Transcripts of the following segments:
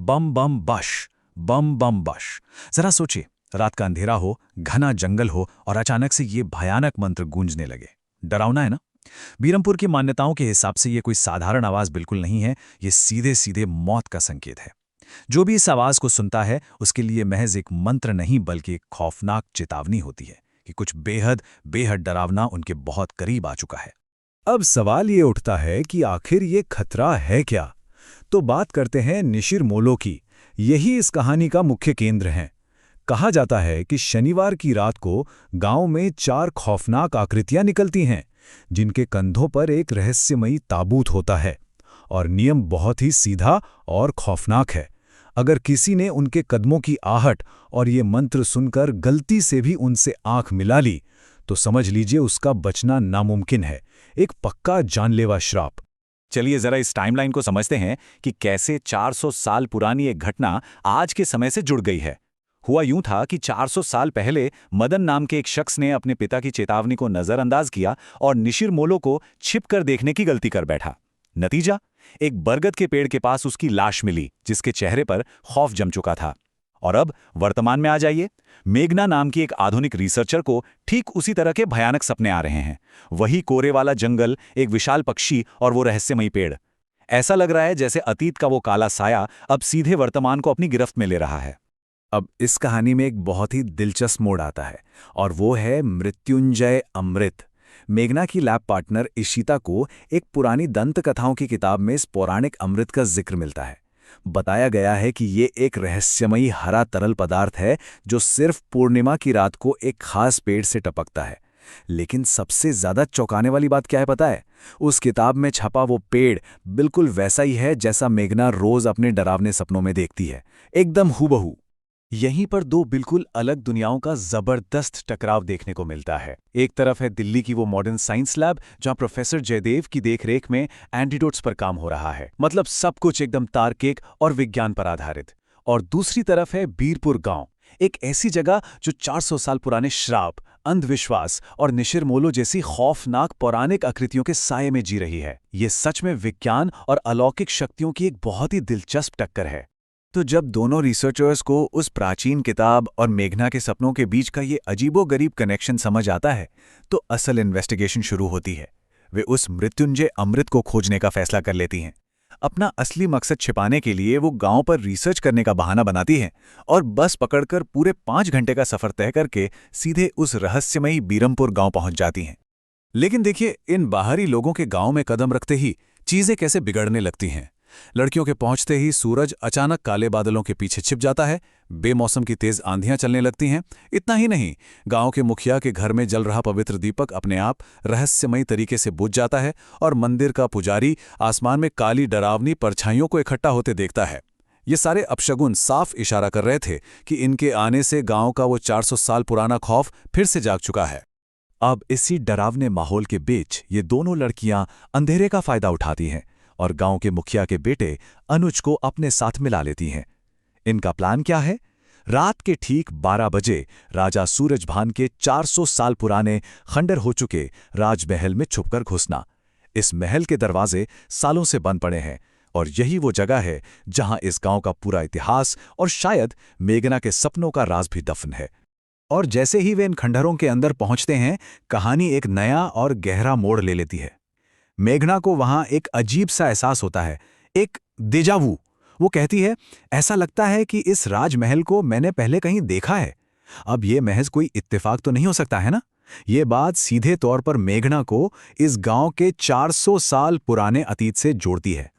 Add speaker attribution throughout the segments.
Speaker 1: बम बम बश, बम बम बश। जरा सोचिए, रात का अंधेरा हो, घना जंगल हो और अचानक से ये भयानक मंत्र गूंजने लगे। डरावना है ना? बीरमपुर की मान्यताओं के हिसाब से ये कोई साधारण आवाज बिल्कुल नहीं है, ये सीधे सीधे मौत का संकेत है। जो भी इस आवाज को सुनता है उसके लिए महज एक मंत्र नहीं बल्कि एक खौफनाक चेतावनी होती है कि कुछ बेहद बेहद डरावना उनके बहुत करीब आ चुका है।
Speaker 2: अब सवाल ये उठता है कि आखिर ये खतरा है क्या? तो बात करते हैं निशिर मोलो की। यही इस कहानी का मुख्य केंद्र है। कहा जाता है कि शनिवार की रात को गांव में 4 खौफनाक आकृतियां निकलती हैं, जिनके कंधों पर एक रहस्यमयी ताबूत होता है। और नियम बहुत ही सीधा और खौफनाक है। अगर किसी ने उनके कदमों की आहट और ये मंत्र सुनकर गलती से भी उनसे आंख मिला ली, तो समझ लीजिए उसका बचना नामुमकिन है। एक पक्का जानलेवा श्राप।
Speaker 3: चलिए जरा इस टाइमलाइन को समझते हैं कि कैसे 400 साल पुरानी एक घटना आज के समय से जुड़ गई है। हुआ यूं था कि 400 साल पहले मदन नाम के एक शख्स ने अपने पिता की चेतावनी को नजरअंदाज किया और निशिर मोलो को छिपकर देखने की गलती कर बैठा। नतीजा, एक बरगद के पेड़ के पास उसकी लाश मिली, जिसके चेहरे पर खौफ जम चुका था। और अब वर्तमान में आ जाइए, मेघना नाम की एक आधुनिक रिसर्चर को ठीक उसी तरह के भयानक सपने आ रहे हैं। वही कोरे वाला जंगल, एक विशाल पक्षी और वो रहस्यमयी पेड़। ऐसा लग रहा है जैसे अतीत का वो काला साया अब सीधे वर्तमान को अपनी गिरफ्त में ले रहा है।
Speaker 2: अब इस कहानी में एक बहुत ही दिलचस्प मोड़ आता है, और वो है मृत्युंजय अमृत। मेघना की लैब पार्टनर इशिता को एक पुरानी दंत कथाओं की किताब में इस पौराणिक अमृत का जिक्र मिलता है। बताया गया है कि ये एक रहस्यमयी हरा तरल पदार्थ है जो सिर्फ पूर्णिमा की रात को एक खास पेड़ से टपकता है। लेकिन सबसे ज्यादा चौंकाने वाली बात क्या है पता है? उस किताब में छपा वो पेड़ बिल्कुल वैसा ही है जैसा मेघना रोज अपने डरावने सपनों में देखती है, एकदम हूबहू।
Speaker 3: यहीं पर दो बिल्कुल अलग दुनियाओं का जबरदस्त टकराव देखने को मिलता है। एक तरफ है दिल्ली की वो मॉडर्न साइंस लैब जहां प्रोफेसर जयदेव की देखरेख में एंटीडोट्स पर काम हो रहा है, मतलब सब कुछ एकदम तार्किक और विज्ञान पर आधारित। और दूसरी तरफ है बीरपुर गांव, एक ऐसी जगह जो 400 साल पुराने श्राप, अंधविश्वास और निशिर मोलो जैसी खौफनाक पौराणिक आकृतियों के साये में जी रही है। ये सच में विज्ञान और अलौकिक शक्तियों की एक बहुत ही दिलचस्प टक्कर है।
Speaker 2: तो जब दोनों रिसर्चर्स को उस प्राचीन किताब और मेघना के सपनों के बीच का ये अजीबोगरीब कनेक्शन समझ आता है, तो असल इन्वेस्टिगेशन शुरू होती है। वे उस मृत्युंजय अमृत को खोजने का फैसला कर लेती हैं। अपना असली मकसद छिपाने के लिए वो गांव पर रिसर्च करने का बहाना बनाती हैं और बस पकड़कर पूरे 5 घंटे का सफर तय करके सीधे उस रहस्यमयी बीरमपुर गांव पहुंच जाती हैं। लेकिन देखिए, इन बाहरी लोगों के गांव में कदम रखते ही चीजें कैसे बिगड़ने लगती हैं। लड़कियों के पहुंचते ही सूरज अचानक काले बादलों के पीछे छिप जाता है, बेमौसम की तेज आंधियां चलने लगती हैं। इतना ही नहीं, गांव के मुखिया के घर में जल रहा पवित्र दीपक अपने आप रहस्यमयी तरीके से बुझ जाता है और मंदिर का पुजारी आसमान में काली डरावनी परछाइयों को इकट्ठा होते देखता है। ये सारे अपशगुन साफ इशारा कर रहे थे कि इनके आने से गांव का वो 400 साल पुराना खौफ फिर से जाग चुका है। अब इसी डरावने माहौल के बीच ये दोनों लड़कियां अंधेरे का फायदा उठाती हैं और गांव के मुखिया के बेटे अनुज को अपने साथ मिला लेती हैं। इनका प्लान क्या है? रात के ठीक 12 बजे राजा सूरजभान के 400 साल पुराने खंडर हो चुके राजमहल में छुपकर घुसना। इस महल के दरवाजे सालों से बंद पड़े हैं और यही वो जगह है जहां इस गांव का पूरा इतिहास और शायद मेघना के सपनों का राज भी दफन है। और जैसे ही वे इन खंडहरों के अंदर पहुंचते हैं, कहानी एक नया और गहरा मोड़ ले लेती है। मेघना को वहां एक अजीब सा एहसास होता है, एक देजावू। वो कहती है, ऐसा लगता है कि इस राजमहल को मैंने पहले कहीं देखा है। अब ये महज कोई इत्तेफाक तो नहीं हो सकता है ना? ये बात सीधे तौर पर मेघना को इस गांव के 400 साल पुराने अतीत से जोड़ती है।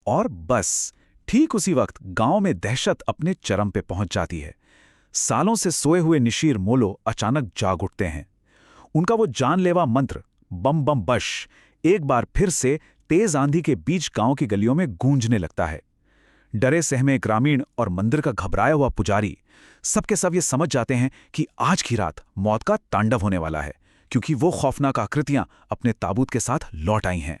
Speaker 2: और बस ठीक उसी वक्त गांव में दहशत अपने चरम पे पहुंच जाती है। सालों से सोए हुए निशिर मोलो अचानक जाग उठते हैं। उनका वो जानलेवा मंत्र बम बम बश एक बार फिर से तेज आंधी के बीच गांव की गलियों में गूंजने लगता है। डरे सहमे ग्रामीण और मंदिर का घबराया हुआ पुजारी सबके सब ये समझ जाते हैं कि आज की रात मौत का तांडव होने वाला है, क्योंकि वो खौफनाक आकृतियां अपने ताबूत के साथ लौट आई हैं।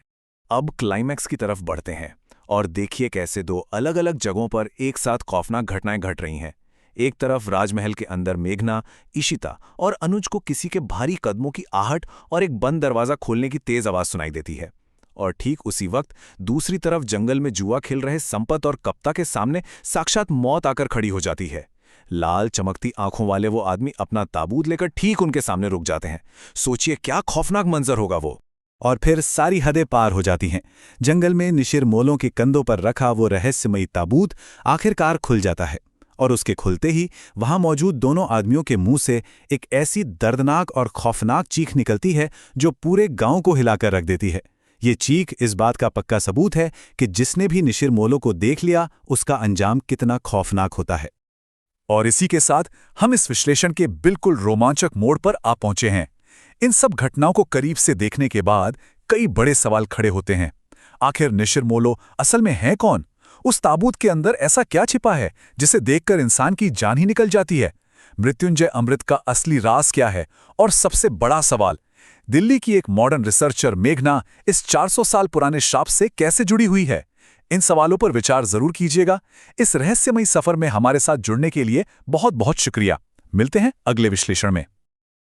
Speaker 2: अब क्लाइमैक्स की तरफ बढ़ते हैं और देखिए कैसे दो अलग अलग जगहों पर एक साथ खौफनाक घटनाएं घट रही हैं। एक तरफ राजमहल के अंदर मेघना, इशिता और अनुज को किसी के भारी कदमों की आहट और एक बंद दरवाजा खोलने की तेज आवाज सुनाई देती है।
Speaker 3: और ठीक उसी वक्त दूसरी तरफ जंगल में जुआ खेल रहे संपत और कप्ता के सामने साक्षात मौत आकर खड़ी हो जाती है। लाल चमकती आंखों वाले वो आदमी अपना ताबूत लेकर ठीक उनके सामने रुक जाते हैं। सोचिए क्या खौफनाक मंजर होगा वो।
Speaker 2: और फिर सारी हदें पार हो जाती हैं। जंगल में निशिर-मोलों के कंधों पर रखा वो रहस्यमयी ताबूत आखिरकार खुल जाता है, और उसके खुलते ही वहां मौजूद दोनों आदमियों के मुंह से एक ऐसी दर्दनाक और खौफनाक चीख निकलती है जो पूरे गांव को हिलाकर रख देती है। ये चीख इस बात का पक्का सबूत है कि जिसने भी निशिर-मोलों को देख लिया उसका अंजाम कितना खौफनाक होता है।
Speaker 1: और इसी के साथ हम इस विश्लेषण के बिल्कुल रोमांचक मोड़ पर आ पहुंचे हैं। इन सब घटनाओं को करीब से देखने के बाद कई बड़े सवाल खड़े होते हैं। आखिर निशिर-मोलो असल में है कौन? उस ताबूत के अंदर ऐसा क्या छिपा है जिसे देखकर इंसान की जान ही निकल जाती है? मृत्युंजय अमृत का असली राज क्या है? और सबसे बड़ा सवाल, दिल्ली की एक मॉडर्न रिसर्चर मेघना इस 400 साल पुराने श्राप से कैसे जुड़ी हुई है? इन सवालों पर विचार जरूर कीजिएगा। इस रहस्यमयी सफर में हमारे साथ जुड़ने के लिए बहुत बहुत शुक्रिया। मिलते हैं अगले विश्लेषण में।